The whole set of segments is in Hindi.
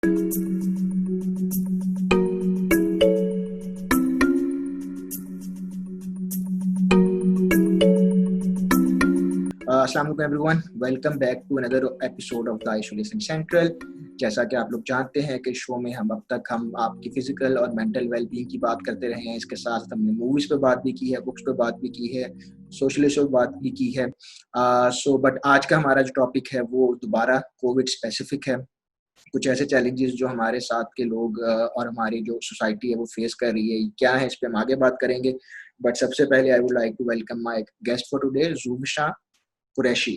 अस्सलाम वालेकुम everyone, welcome back to another episode of the isolation central. जैसा कि आप लोग जानते हैं कि शो में अब तक हम आपकी फिजिकल और मेंटल वेलबींग की बात करते रहे हैं। इसके साथ हमने मूवीज़ पे बात भी की है, बुक्स पे बात भी की है, सोशल इशू पे बात भी की है। बट आज का हमारा जो टॉपिक है वो दोबारा कोविड स्पेसिफिक है। कुछ ऐसे चैलेंजेस जो हमारे साथ के लोग और हमारी जो सोसाइटी है वो फेस कर रही है, क्या है, इस पे हम आगे बात करेंगे। बट सबसे पहले I would like to welcome my guest for today, Zubisha Qureshi.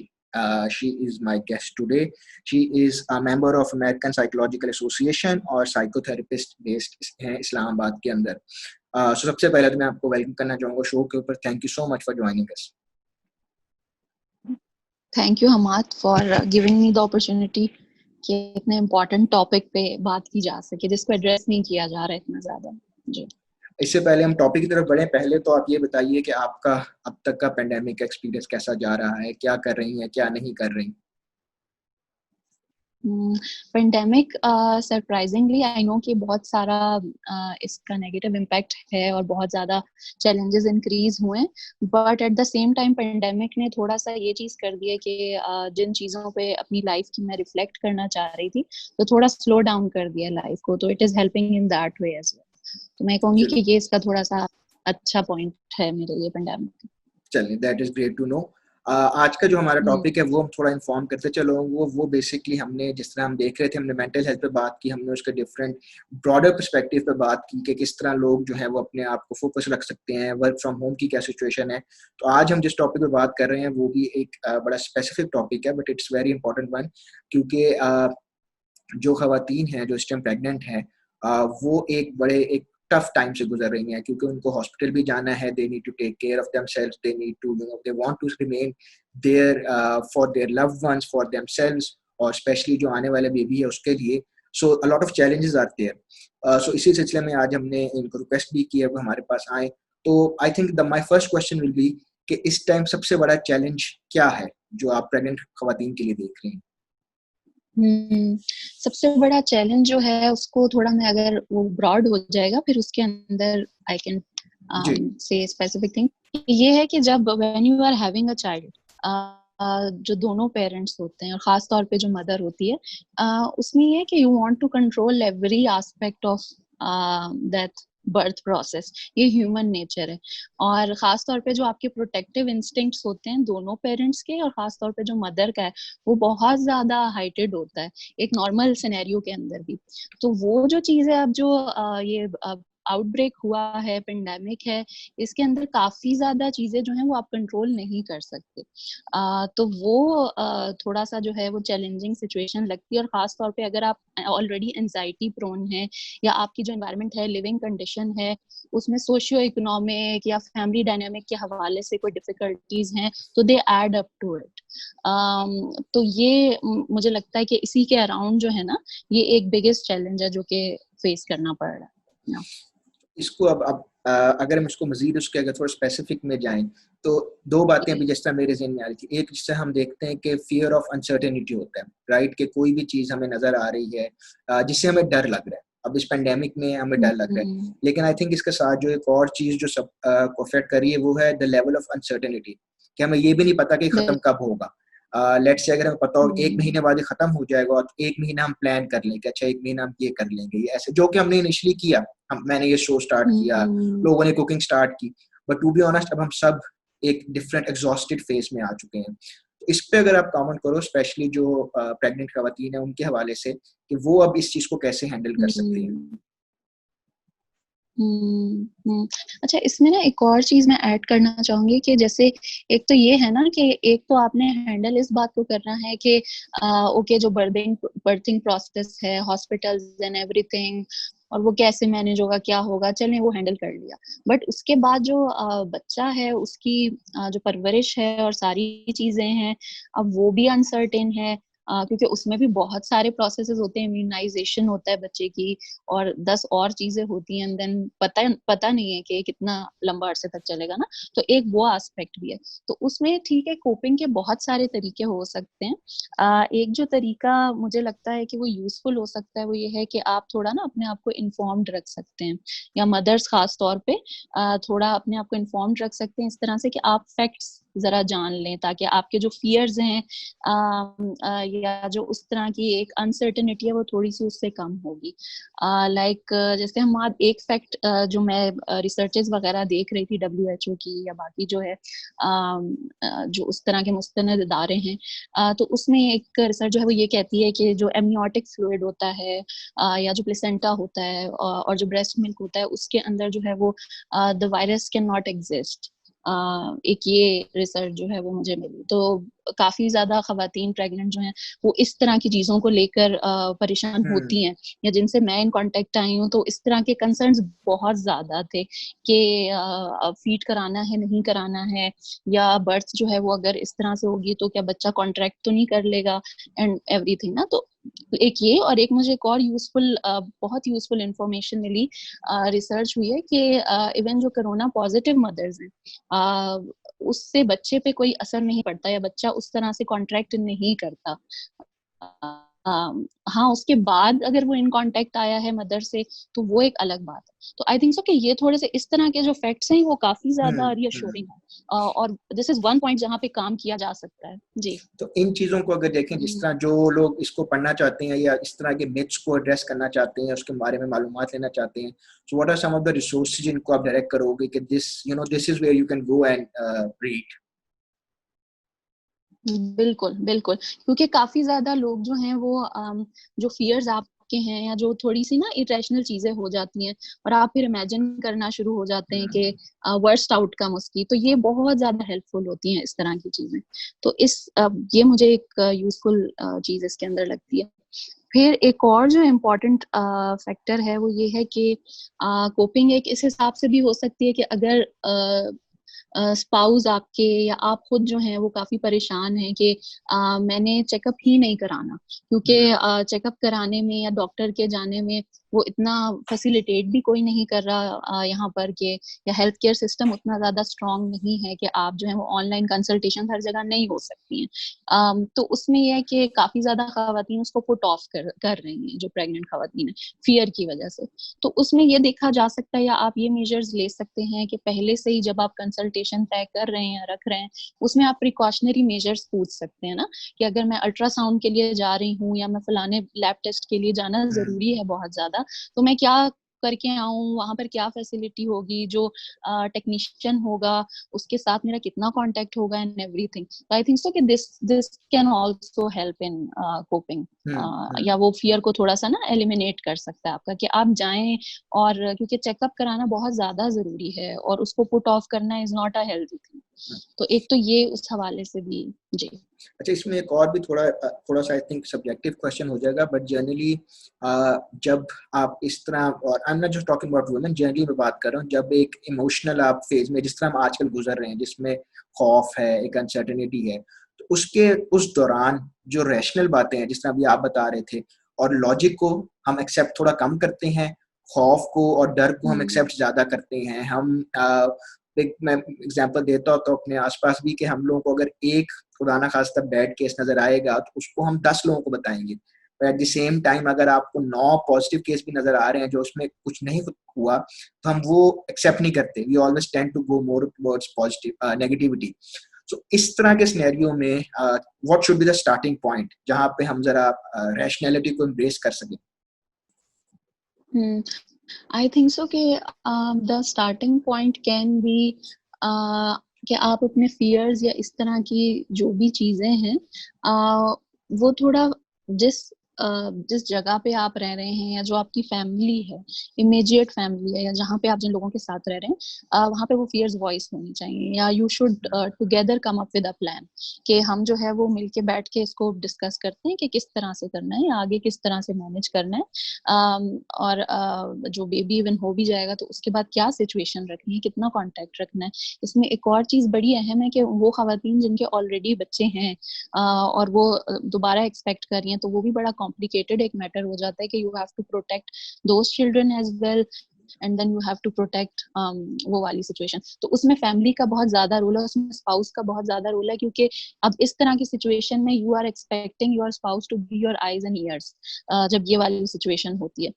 She is my guest today. She is a member of American Psychological Association और साइकोथेरेपिस्ट बेस्ड है इस्लामाबाद के अंदर। So सबसे पहले तो मैं आपको वेलकम करना चाहूँगा शो के ऊपर। Thank you so much for joining us. Thank you Hamad for giving me the opportunity कि इतने इम्पोर्टेंट टॉपिक पे बात की जा सके जिसको एड्रेस नहीं किया जा रहा है इतना ज्यादा। जी, इससे पहले हम टॉपिक की तरफ बढ़े, पहले तो आप ये बताइए कि आपका अब तक का पेंडेमिक एक्सपीरियंस कैसा जा रहा है, क्या कर रही हैं, क्या नहीं कर रही? पेंडेमिक सरप्राइजिंगली आई नो कि बहुत सारा इसका नेगेटिव इम्पैक्ट है और बहुत ज़्यादा चैलेंजेस इंक्रीज हुए हैं, but at the same time pandemic ने थोड़ा सा ये चीज़ कर दिया कि जिन चीज़ों पे अपनी लाइफ की मैं रिफ्लेक्ट करना चाह रही थी तो थोड़ा स्लो डाउन कर दिया लाइफ को, तो it is helping in that way as well. तो मैं कहूँगी कि ये इसका थोड़ा सा अच्छा पॉइंट है मेरे लिए पेंडेमिक। चलिए, that is great to know. आज का जो हमारा टॉपिक है वो हम थोड़ा इन्फॉर्म करते चलो। वो बेसिकली हमने जिस तरह हम देख रहे थे, हमने मेंटल हेल्थ पे बात की, हमने उसके डिफरेंट ब्रॉडर पर्सपेक्टिव पे बात की कि किस तरह लोग जो है वो अपने आप को फोकस रख सकते हैं, वर्क फ्रॉम होम की क्या सिचुएशन है। तो आज हम जिस टॉपिक पे बात कर रहे हैं वो भी एक बड़ा स्पेसिफिक टॉपिक है, but it's very important one, क्योंकि जो खवातीन हैं जो इस टाइम प्रेग्नेंट हैं, वो एक टफ टाइम से गुजर रही हैं, क्योंकि उनको हॉस्पिटल भी जाना है। They need to take care of themselves, they need to they want to remain there for their loved ones, for themselves, और स्पेशली जो आने वाला बेबी है उसके लिए। So a lot of challenges are there. So इसी सिलसिले में आज हमने इनको रिक्वेस्ट भी की है वो हमारे पास आए। तो I think the my first question will be कि इस टाइम सबसे बड़ा चैलेंज क्या है जो आप प्रेग्नेंट खवातीन के लिए देख रही हैं? सबसे बड़ा चैलेंज जो है उसको थोड़ा मैं अगर वो ब्रॉड हो जाएगा फिर उसके अंदर I can say specific thing, ये है कि जब when you are having a child, जो दोनों पेरेंट्स होते हैं और खास तौर पे जो मदर होती है, उसमें ये है कि you want to control every aspect of that birth process. ये ह्यूमन नेचर है, और खास तौर पे जो आपके प्रोटेक्टिव इंस्टिंक्ट्स होते हैं दोनों पेरेंट्स के, और खास तौर पे जो मदर का है वो बहुत ज्यादा हाइटेड होता है एक नॉर्मल सिनेरियो के अंदर भी। तो वो जो चीज है, अब जो ये आउटब्रेक हुआ है, पेंडेमिक है, इसके अंदर काफी ज्यादा चीजें जो हैं वो आप कंट्रोल नहीं कर सकते। तो वो थोड़ा सा जो है वो चैलेंजिंग सिचुएशन लगती है, और खास तौर पे अगर आप ऑलरेडी एंजाइटी प्रोन है या आपकी जो एनवायरनमेंट है, लिविंग कंडीशन है, उसमें सोशियो इकोनॉमिक या फैमिली डायनामिक के हवाले से कोई डिफिकल्टीज हैं तो they add up to it. तो ये मुझे लगता है कि इसी के अराउंड जो है ना, ये एक बिगेस्ट चैलेंज है जो कि फेस करना पड़ रहा है। इसको अब अगर हम इसको मजीद उसके अगर थोड़ा स्पेसिफिक में जाएं तो दो बातें अभी जिस तरह मेरे ज़हन में आ रही थी। एक, जिससे हम देखते हैं कि फियर ऑफ अनसर्टेनिटी होता है, राइट, कि कोई भी चीज़ हमें नज़र आ रही है जिससे हमें डर लग रहा है। अब इस पेंडेमिक में हमें डर लग रहा है, लेकिन आई थिंक इसके साथ जो एक और चीज़ जो सब को अफेक्ट कर रही है वो है द लेवल ऑफ अनसर्टेनिटी, कि हमें ये भी नहीं पता कि ख़त्म कब होगा। लेट्स से अगर हमें पता हो 1 महीने बाद ये ख़त्म हो जाएगा, और 1 महीना हम प्लान कर लें कि अच्छा 1 महीना हम ये कर लेंगे, ये ऐसे, जो कि हमने इनिशियली किया। मैंने ये शो स्टार्ट किया, लोगों ने कुकिंग स्टार्ट की, बट टू बी ऑनेस्ट अब हम सब एक डिफरेंट एग्जॉस्टेड फेज में आ चुके हैं। तो इस पे अगर आप कमेंट करो, स्पेशली जो प्रेग्नेंट खवातीन है उनके हवाले से, कि वो अब इस चीज को कैसे हैंडल कर सकती हैं। अच्छा, इसमें ना एक और चीज मैं ऐड करना चाहूंगी कि जैसे एक तो ये है ना कि एक तो आपने हैंडल इस बात को करना है कि ओके, जो बर्थिंग प्रोसेस है, हॉस्पिटल्स एंड एवरीथिंग, और वो कैसे मैनेज होगा, क्या होगा, चलें वो हैंडल कर लिया। बट उसके बाद जो बच्चा है उसकी जो परवरिश है और सारी चीजें हैं, अब वो भी अनसर्टेन है। क्योंकि उसमें भी बहुत सारे प्रोसेसेस होते हैं, इम्यूनाइजेशन होता है बच्चे की और 10 और चीजें होती हैं, एंड देन पता नहीं है कि कितना लंबा अरसे तक चलेगा ना, तो एक वो एस्पेक्ट भी है। तो उसमें ठीक है, कोपिंग के बहुत सारे तरीके हो सकते हैं। एक जो तरीका मुझे लगता है कि वो यूजफुल हो सकता है वो ये है कि आप थोड़ा ना अपने आप को इन्फॉर्म्ड रख सकते हैं, या मदर्स खास तौर पे थोड़ा अपने आप को इन्फॉर्म्ड रख सकते हैं इस तरह से कि आप फैक्ट्स जरा जान लें, ताकि आपके जो फियर्स हैं या जो उस तरह की एक अनसर्टेनिटी है वो थोड़ी सी उससे कम होगी। लाइक जैसे हम आज एक फैक्ट जो मैं रिसर्चेस वगैरह देख रही थी WHO की या बाकी जो है जो उस तरह के मुस्तनद इदारे हैं, तो उसमें एक रिसर्च जो है वो ये कहती है कि जो एमनियोटिक फ्लूइड होता है या जो प्लेसेंटा होता है और जो ब्रेस्ट मिल्क होता है, उसके अंदर जो है वो the virus can not exist. एक ये रिसर्च जो है वो मुझे मिली। तो काफी ज्यादा खवातीन प्रेग्नेंट जो हैं वो इस तरह की चीजों को लेकर परेशान होती हैं, या जिनसे मैं इन कांटेक्ट आई हूँ, तो इस तरह के कंसर्न्स बहुत ज्यादा थे कि फीड कराना है नहीं कराना है, या बर्थ जो है वो अगर इस तरह से होगी तो क्या बच्चा कॉन्ट्रैक्ट तो नहीं कर लेगा एंड एवरीथिंग ना। तो एक ये, और एक मुझे एक और यूजफुल बहुत यूजफुल इंफॉर्मेशन मिली, रिसर्च हुई है कि इवन जो कोरोना पॉजिटिव मदर्स हैं उससे बच्चे पे कोई असर नहीं पड़ता, या बच्चा उस तरह से कॉन्ट्रैक्ट नहीं करता। हाँ, उसके बाद अगर वो इन कांटेक्ट आया है मदर से तो वो एक अलग बात है। तो आई थिंक सो कि ये थोड़े से इस तरह के जो फैक्ट्स हैं वो काफी ज्यादा रियश्योरिंग है, और दिस इज वन पॉइंट जहाँ पे काम किया जा सकता है। जी, तो इन चीजों को अगर देखें, जिस तरह जो लोग इसको पढ़ना चाहते हैं या इस तरह के मिथ्स को एड्रेस करना चाहते हैं, उसके बारे में मालूमात लेना चाहते हैं, so what are some of the resources जिनको आप डायरेक्ट करोगे कि this is where you can go and read? बिल्कुल बिल्कुल, क्योंकि काफी ज्यादा लोग जो हैं वो जो फियर्स आपके हैं या जो थोड़ी सी ना इरेशनल चीजें हो जाती हैं और आप फिर इमेजिन करना शुरू हो जाते हैं कि वर्स्ट आउटकम उसकी, तो ये बहुत ज्यादा हेल्पफुल होती हैं इस तरह की चीजें। तो ये मुझे एक यूजफुल चीज इसके अंदर लगती है। फिर एक और जो इम्पोर्टेंट फैक्टर है वो ये है कि कोपिंग एक इस हिसाब से भी हो सकती है कि अगर स्पाउस आपके या आप खुद जो हैं वो काफी परेशान हैं कि मैंने चेकअप ही नहीं कराना, क्योंकि चेकअप कराने में या डॉक्टर के जाने में वो इतना फैसिलिटेट भी कोई नहीं कर रहा यहाँ पर के, या हेल्थ केयर सिस्टम उतना ज्यादा स्ट्रांग नहीं है कि आप जो है वो ऑनलाइन कंसल्टेशन हर जगह नहीं हो सकती हैं। तो उसमें यह है कि काफी ज्यादा खवातीन उसको पुट ऑफ कर रही हैं, जो प्रेग्नेंट खवातीन है, फियर की वजह से। तो उसमें ये देखा जा सकता है या आप ये मेजर्स ले सकते हैं कि पहले से ही जब आप कंसल्टेशन तय कर रहे हैं, रख रहे हैं, उसमें आप प्रिकॉशनरी मेजर्स पूछ सकते हैं ना, कि अगर मैं अल्ट्रासाउंड के लिए जा रही हूँ या मैं फलाने लैब टेस्ट के लिए जाना जरूरी है बहुत ज्यादा, तो मैं क्या करके आऊँ, वहां पर क्या फैसिलिटी होगी, जो टेक्नीशियन होगा उसके साथ मेरा कितना कांटेक्ट होगा and everything. I think so कि this can also help in coping, या वो फियर को थोड़ा सा ना एलिमिनेट कर सकता है आपका, कि आप जाएं, और क्योंकि चेकअप कराना बहुत ज्यादा जरूरी है और उसको पुट ऑफ करना is not a healthy thing. तो एक तो ये उस हवाले से भी। जी, अच्छा, इसमें एक और भी थोड़ा सा आई थिंक सब्जेक्टिव क्वेश्चन हो जाएगा, बट जनरली जब आप इस तरह, और आई am not just talking about women, generally मैं बात कर रहा हूँ, जब एक इमोशनल आप फेज में, जिस तरह हम आजकल गुजर रहे हैं, जिसमें खौफ है, एक अनसर्टेनिटी है, तो उस दौरान जो रैशनल बातें हैं, जिस तरह अभी आप बता रहे थे, और लॉजिक को हम एक्सेप्ट थोड़ा कम करते हैं, खौफ को और डर को हम एक्सेप्ट ज्यादा करते हैं। एक मैं एग्जांपल देता हूँ तो अपने आसपास भी, कि हम लोगों को अगर एक खुदा ना खास्ता बैड केस नजर आएगा तो उसको हम 10 लोगों को बताएंगे, पर एट द सेम टाइम अगर आपको 9 पॉजिटिव केस भी नजर आ रहे हैं जो उसमें कुछ नहीं हुआ, तो हम वो एक्सेप्ट नहीं करते। We always tend to go more towards positive negativity. So इस तरह के सिनेरियो में what should be the starting point जहां पे हम जरा रैशनैलिटी को एम्ब्रेस कर सकें? आई थिंक सो कि the starting point can be कि आप अपने फियर्स या इस तरह की जो भी चीजें हैं वो थोड़ा जिस जिस जगह पे आप रह रहे हैं या जो आपकी फैमिली है, इमीडिएट फैमिली है, या जहाँ पे आप जिन लोगों के साथ रह रहे हैं, वहाँ पे वो फियर्स वॉइस होनी चाहिए, या you should together come up with a plan कि हम जो है वो मिलके बैठ के इसको डिस्कस करते हैं कि किस तरह से करना है, आगे किस तरह से मैनेज करना है, और जो बेबी इवन हो भी जाएगा तो उसके बाद क्या सिचुएशन रखनी है, कितना कांटेक्ट रखना है। इसमें एक और चीज बड़ी अहम है कि वो खवातीन जिनके ऑलरेडी बच्चे हैं और वो दोबारा एक्सपेक्ट कर रही हैं, तो वो भी बड़ा कॉम्प्लिकेटेड एक मैटर हो जाता है कि you have to protect those children as well, and then you have to protect वो वाली सिचुएशन। तो उसमें फैमिली का बहुत ज्यादा रोल है, उसमें स्पाउस का बहुत ज्यादा रोल है, क्योंकि अब इस तरह की सिचुएशन में you are expecting your spouse to be your eyes and ears जब ये वाली सिचुएशन होती है।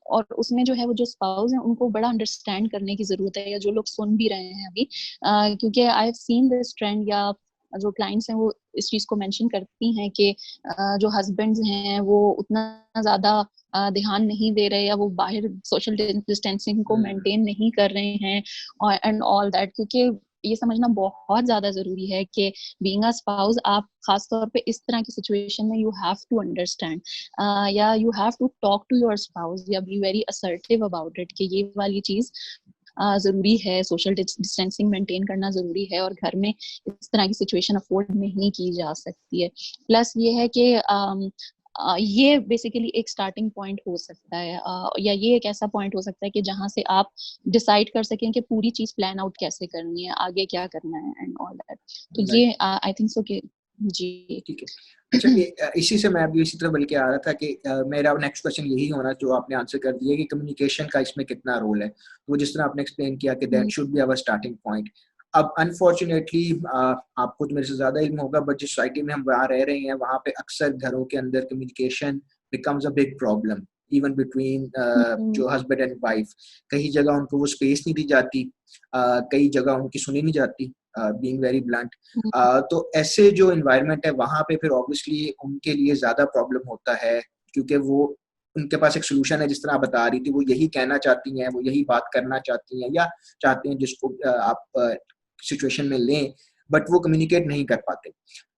और उसमें जो है वो जो स्पाउस है उनको बड़ा अंडरस्टैंड करने की जरूरत है, या जो लोग सुन भी रहे हैं अभी, क्योंकि I have seen this trend, या जो क्लाइंट्स हैं वो इस चीज को मेंशन करती हैं कि जो हस्बैंड्स हैं वो उतना ज्यादा ध्यान नहीं दे रहे, या वो बाहर सोशल डिस्टेंसिंग को मेंटेन नहीं कर रहे हैं, और एंड ऑल दैट। क्योंकि ये समझना बहुत ज्यादा जरूरी है कि बीइंग अ स्पाउस आप खास तौर पे इस तरह की सिचुएशन में यू हैव टू अंडरस्टैंड, या you have to talk to your spouse, या be very assertive about it कि ये वाली चीज जरूरी है, सोशल डिस्टेंसिंग मेंटेन करना जरूरी है, और घर में इस तरह की सिचुएशन अफोर्ड नहीं की जा सकती है। प्लस ये है कि ये बेसिकली एक स्टार्टिंग पॉइंट हो सकता है, या ये एक ऐसा पॉइंट हो सकता है कि जहां से आप डिसाइड कर सकें कि पूरी चीज प्लान आउट कैसे करनी है, आगे क्या करना है एंड ऑल दैट। तो ये आई थिंक सो कि जी ठीक है। अच्छा, इसी से मैं भी इसी तरह बल्कि आ रहा था कि मेरा नेक्स्ट क्वेश्चन यही होना जो आपने आंसर कर दिया कि कम्युनिकेशन का इसमें कितना रोल है। वो जिस तरह आपने एक्सप्लेन किया कि that should be our starting point. अब अनफॉर्चुनेटली आपको तो मेरे से ज़्यादा इल्म होगा, बट जिस सोसाइटी में हम वहाँ रह रहे हैं वहाँ पे अक्सर घरों के अंदर communication becomes a big problem even between जो हस्बैंड एंड वाइफ। कई जगह उनको वो स्पेस नहीं दी जाती, कई जगह उनकी सुनी नहीं जाती, बीइंग वेरी ब्लंट। तो ऐसे जो एनवायरनमेंट है वहाँ पे फिर ऑब्वियसली उनके लिए ज़्यादा प्रॉब्लम होता है, क्योंकि वो उनके पास एक सोल्यूशन है, जिस तरह आप बता रही थी, वो यही कहना चाहती हैं, वो यही बात करना चाहती हैं, या चाहते हैं जिसको आप सिचुएशन में लें, बट वो कम्युनिकेट नहीं कर पाते।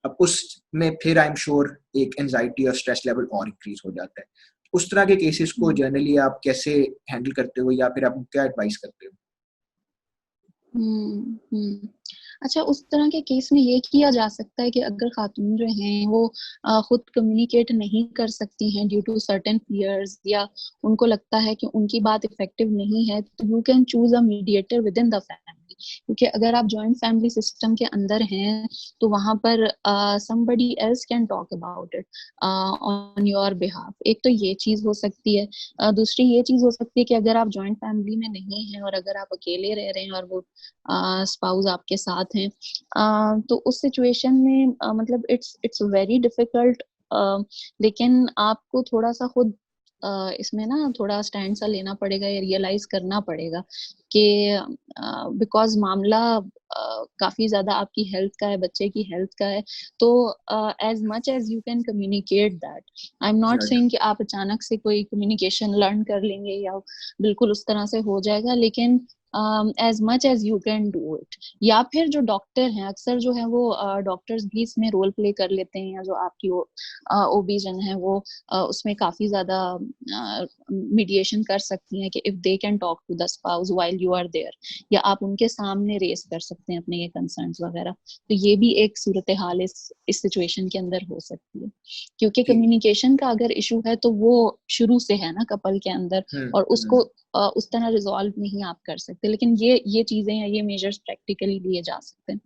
अब उसमें फिर आई एम श्योर एक एंजाइटी और स्ट्रेस लेवल और इंक्रीज हो जाता है। उस तरह के केसेस को जनरली आप कैसे हैंडल करते हो, या फिर आप क्या एडवाइस करते हो? अच्छा, उस तरह के केस में ये किया जा सकता है कि अगर खातून जो हैं वो खुद कम्युनिकेट नहीं कर सकती हैं ड्यू टू सर्टेन फियर्स, या उनको लगता है कि उनकी बात इफेक्टिव नहीं है, तो you can choose a mediator with in the family. क्योंकि अगर आप जॉइंट फैमिली सिस्टम के अंदर हैं तो वहां पर somebody else can talk about it on your behalf. एक तो ये चीज हो सकती है। दूसरी ये चीज हो सकती है कि अगर आप जॉइंट फैमिली में नहीं हैं और अगर आप अकेले रह रहे हैं और वो स्पाउस आपके साथ हैं, तो उस सिचुएशन में मतलब इट्स वेरी डिफिकल्ट। लेकिन आपको थोड़ा सा खुद इसमें ना थोड़ा स्टैंड सा लेना पड़ेगा, या रियलाइज करना पड़ेगा कि बिकॉज मामला काफी ज्यादा आपकी हेल्थ का है, बच्चे की हेल्थ का है। तो as much as you can communicate that, I am not saying कि आप अचानक से कोई कम्युनिकेशन लर्न कर लेंगे या बिल्कुल उस तरह से हो जाएगा, लेकिन as much as you can do it. या फिर जो डॉक्टर हैं, अक्सर जो है वो डॉक्टर्स भी इसमें रोल प्ले कर लेते हैं, या जो आपकी ओबीजन है वो उसमें काफी ज्यादा मीडिएशन कर सकती हैं कि if they can talk to the spouse while you are there, या आप उनके सामने रेस कर सकते हैं अपने ये कंसर्न्स वगैरह। तो ये भी एक सूरत हाल इस सिचुएशन के अंदर हो सकती है, क्योंकि कम्युनिकेशन का अगर इशू है तो वो शुरू से है ना कपल के अंदर, और उसको उस तरह रिजॉल्व नहीं आप कर सकते, लेकिन ये चीजें या ये मेजर्स प्रैक्टिकली लिए जा सकते हैं।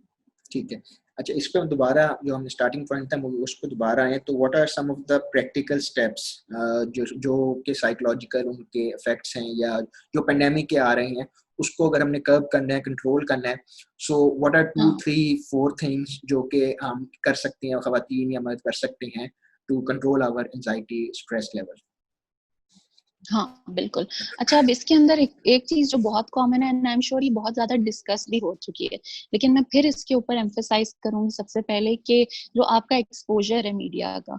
ठीक है। अच्छा, इस पे हम दोबारा जो हमने स्टार्टिंग पॉइंट था उस पर दोबारा आए, तो what are some of the practical steps जो के साइकोलॉजिकल उनके इफेक्ट्स हैं, या जो पेंडेमिक के आ रहे हैं उसको अगर हमने कर्ब करना है, कंट्रोल करना है, सो व्हाट आर 2, 3, 4 थिंग्स जो कि हम कर सकते हैं, खवातीन या मर्द कर सकते हैं to control our anxiety stress level? हाँ बिल्कुल। अच्छा, अब इसके अंदर एक चीज जो बहुत कॉमन है, एंड आई एम श्योर ये बहुत ज्यादा डिस्कस भी हो चुकी है, लेकिन मैं फिर इसके ऊपर एम्फेसाइज करूंगी सबसे पहले कि जो आपका एक्सपोजर है मीडिया का,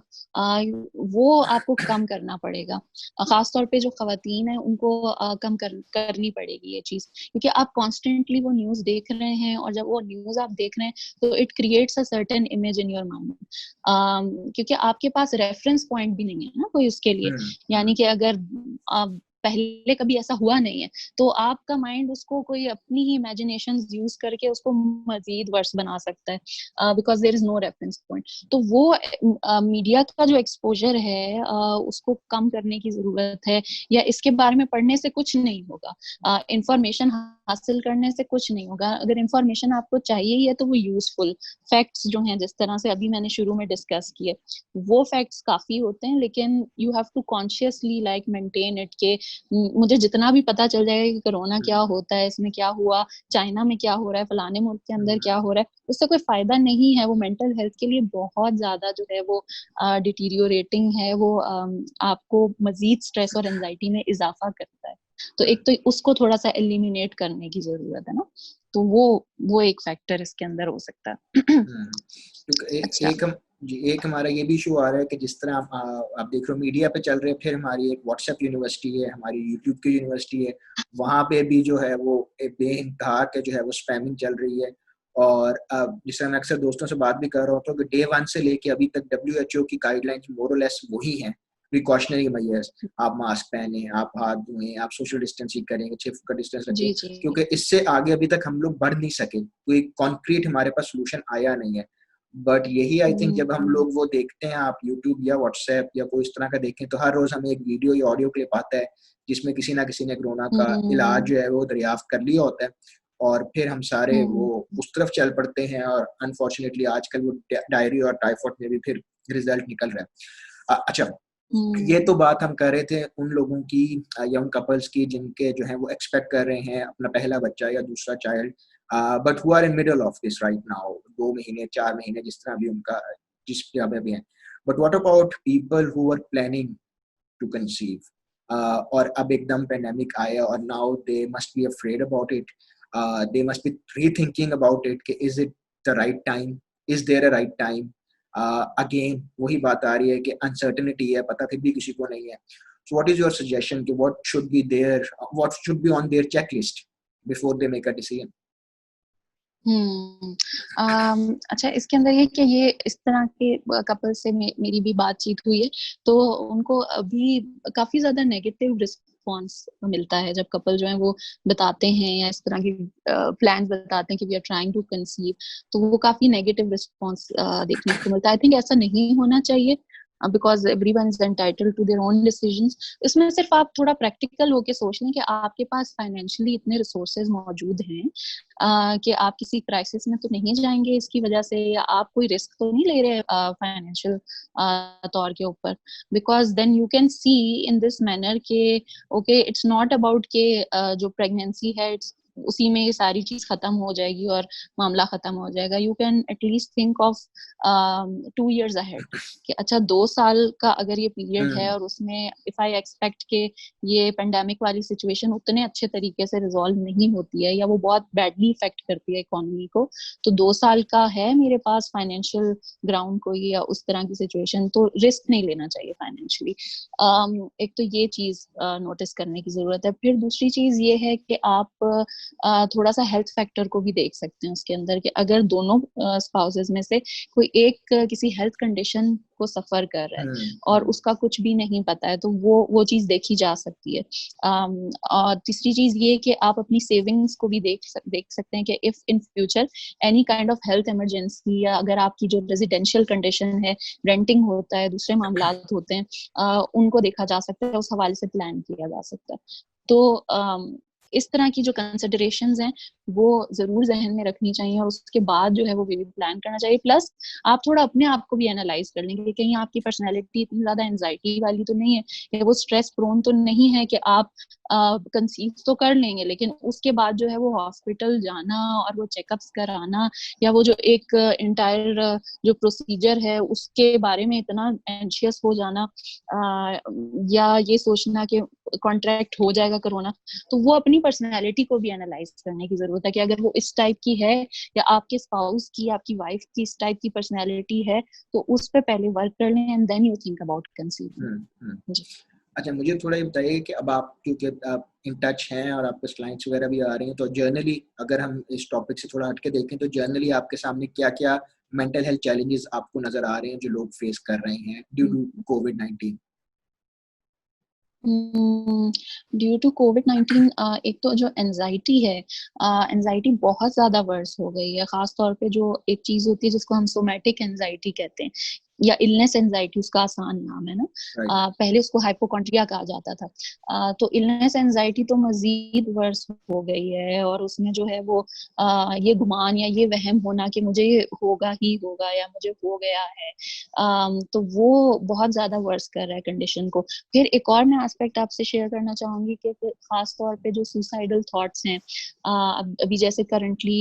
वो आपको कम करना पड़ेगा। खासतौर पे जो खवातीन है उनको कम करनी पड़ेगी ये चीज, क्योंकि आप कॉन्स्टेंटली वो न्यूज देख रहे हैं, और जब वो न्यूज आप देख रहे हैं तो it creates a certain image in your mind, क्योंकि आपके पास रेफरेंस पॉइंट भी नहीं है ना कोई उसके लिए। यानी कि अगर पहले कभी ऐसा हुआ नहीं है, तो आपका माइंड उसको कोई अपनी ही इमेजिनेशन यूज करके उसको मजीद वर्स बना सकता है, because there is no reference point. तो वो मीडिया का जो एक्सपोजर है उसको कम करने की जरूरत है, या इसके बारे में पढ़ने से कुछ नहीं होगा, इंफॉर्मेशन हासिल करने से कुछ नहीं होगा। अगर इंफॉर्मेशन आपको चाहिए ही है तो वो यूजफुल फैक्ट्स जो हैं, जिस तरह से अभी मैंने शुरू में डिस्कस किए, वो फैक्ट्स काफी होते हैं, लेकिन you have to consciously like maintain it के मुझे जितना भी पता चल जाएगा कि कोरोना क्या होता है, इसमें क्या हुआ, चाइना में क्या हो रहा है, फलाने मुल्क के अंदर क्या हो रहा है, उससे कोई फायदा नहीं है। वो मेंटल हेल्थ के लिए बहुत ज्यादा जो है वो डिटीरियोरेटिंग है, वो आपको मजीद स्ट्रेस और एंजाइटी में इजाफा करता है। तो एक तो उसको थोड़ा सा एलिमिनेट करने की जरूरत है ना, तो वो एक फैक्टर इसके अंदर हो सकता है। क्योंकि अच्छा। एक हमारा ये भी इशू आ रहा है कि जिस तरह आप देख रहे हो मीडिया पे चल रहे हैं, फिर हमारी एक व्हाट्सएप यूनिवर्सिटी है, हमारी यूट्यूब की यूनिवर्सिटी है, वहाँ पे भी जो है वो एक बेइंतहा के जो है वो स्पैमिंग चल रही है। और जिस तरह मैं अक्सर दोस्तों से बात भी कर रहा हूँ, तो डे 1 से लेके अभी तक WHO की गाइडलाइंस मोर और लेस वही हैं, प्रिकॉशनरी मेजर्स, आप मास्क पहने, आप हाथ धोएं, आप सोशल डिस्टेंसिंग करेंगे, 6 फुट का डिस्टेंस रखें, जी जी। क्योंकि इससे आगे अभी तक हम लोग बढ़ नहीं सके, कोई कॉन्क्रीट हमारे पास सोल्यूशन आया नहीं है। बट यही आई थिंक जब हम लोग वो देखते हैं, आप यूट्यूब या व्हाट्सएप या कोई इस तरह का देखें, तो हर रोज हमें एक वीडियो या ऑडियो क्लिप आता है जिसमें किसी ना किसी ने कोरोना का इलाज जो है वो दरियाफ्त कर लिया होता है, और फिर हम सारे वो उस तरफ चल पड़ते हैं, और अनफॉर्चुनेटली आजकल वो डायरी और टाइफाइड में भी फिर रिजल्ट निकल रहा है। अच्छा, ये तो बात हम कर रहे थे उन लोगों की, यंग कपल्स की, जिनके जो है वो एक्सपेक्ट कर रहे हैं अपना पहला बच्चा या दूसरा child, but who are in middle of this right now, 2 महीने 4 महीने जिस तरह भी उनका जिस जगह भी है। But what about people who are planning to conceive, और अब एकदम पेंडेमिक आया और now they must be afraid about it, they must be rethinking about it कि is it the right time, is there a right time. Again वही बात आ रही है कि अनसर्टेनिटी है, पता फिर भी किसी को नहीं है। So what is your suggestion कि what should be on their checklist before they make a decision? अच्छा, इसके अंदर ये कि ये इस तरह के कपल से मेरी भी बातचीत हुई है, तो उनको अभी काफी ज्यादा नेगेटिव रिस्पॉन्स मिलता है जब कपल जो है वो बताते हैं या इस तरह की प्लान बताते हैं कि we are trying to conceive, तो वो काफी नेगेटिव रिस्पॉन्स देखने को मिलता है। आई थिंक ऐसा नहीं होना चाहिए, because everyone is entitled to their own decisions. इसमें सिर्फ आप थोड़ा प्रैक्टिकल होके सोच लें कि आपके पास फाइनेंशियली इतने रिसोर्सेज मौजूद हैं कि आप किसी क्राइसिस में तो नहीं जाएंगे इसकी वजह से, या आप कोई रिस्क तो नहीं ले रहे फाइनेंशियल तौर के ऊपर, because then you can see in this manner के ओके इट्स नॉट अबाउट के जो प्रेगनेंसी है उसी में ये सारी चीज खत्म हो जाएगी और मामला खत्म हो जाएगा। You can at least think of 2 years ahead कि अच्छा 2 साल का अगर ये पीरियड है और उसमें इफ आई एक्सपेक्ट के ये पेंडेमिक वाली सिचुएशन उतने अच्छे तरीके से रिजॉल्व नहीं होती है या वो बहुत बैडली इफेक्ट करती है इकोनॉमी को, तो 2 साल का है मेरे पास फाइनेंशियल ग्राउंड कोई या उस तरह की सिचुएशन, तो रिस्क नहीं लेना चाहिए फाइनेंशियली। एक तो ये चीज नोटिस करने की जरूरत है। फिर दूसरी चीज ये है कि आप थोड़ा सा हेल्थ फैक्टर को भी देख सकते हैं उसके अंदर, कि अगर दोनों स्पाउसेस में से कोई एक किसी हेल्थ कंडीशन को सफर कर रहा है और उसका कुछ भी नहीं पता है, तो वो चीज देखी जा सकती है। और तीसरी चीज ये कि आप अपनी सेविंग्स को भी देख सकते हैं कि if in future any kind of health emergency, या अगर आपकी जो रेजिडेंशियल कंडीशन है, रेंटिंग होता है, दूसरे मामला होते हैं, उनको देखा जा सकता है, उस हवाले से प्लान किया जा सकता है। तो इस तरह की जो कंसिडरेशंस हैं वो जरूर जहन में रखनी चाहिए, और उसके बाद जो है वो बेबी प्लान करना चाहिए। प्लस आप थोड़ा अपने आप को भी एनालाइज कर लेंगे कि कहीं आपकी पर्सनैलिटी इतनी ज्यादा एंजाइटी वाली तो नहीं है, या वो स्ट्रेस प्रोन तो नहीं है कि आप कंसीव तो कर लेंगे लेकिन उसके बाद जो है वो हॉस्पिटल जाना और वो चेकअप्स कराना, या वो जो एक इंटायर जो प्रोसीजर है उसके बारे में इतना एंशियस हो जाना, या ये सोचना कि कॉन्ट्रैक्ट हो जाएगा कोरोना, तो वो अपनी पर्सनैलिटी को भी एनालाइज करने की जरूरत है कि अगर वो इस टाइप की है या आपके स्पाउस की, आपकी वाइफ की इस टाइप की पर्सनैलिटी है, तो उस पर पहले वर्क कर लें and then you think about conceiving. जी। अच्छा, मुझे थोड़ा ये बताइए कि अब आप, क्योंकि आप इन टच हैं और आपके क्लाइंट्स वगैरह भी आ रही हैं, तो जर्नली अगर हम इस टॉपिक से थोड़ा हटके देखें तो जर्नली आपके सामने क्या-क्या मेंटल हेल्थ चैलेंजेस आपको नज़र आ रहे हैं जो लोग फेस कर रहे हैं due to covid? Due to कोविड-19 एक तो जो एंजाइटी है, एंजाइटी बहुत ज्यादा वर्स हो गई है, खास तौर पे जो एक चीज होती है जिसको हम सोमैटिक एंजाइटी कहते हैं या इलनेस एंजाइटी, उसका आसान नाम है ना। राइट। पहले उसको हाइपोकॉन्ड्रिया कहा जाता था। तो इलनेस एंजाइटी तो मजीद वर्स हो गई है, और उसमें जो है वो ये गुमान या ये वहम होना कि मुझे होगा ही होगा या मुझे हो गया है, तो वो बहुत ज्यादा वर्स कर रहा है कंडीशन को। फिर एक और मैं एस्पेक्ट आपसे शेयर करना चाहूंगी कि खास तौर पे जो सुसाइडल थॉट्स हैं, अभी जैसे करंटली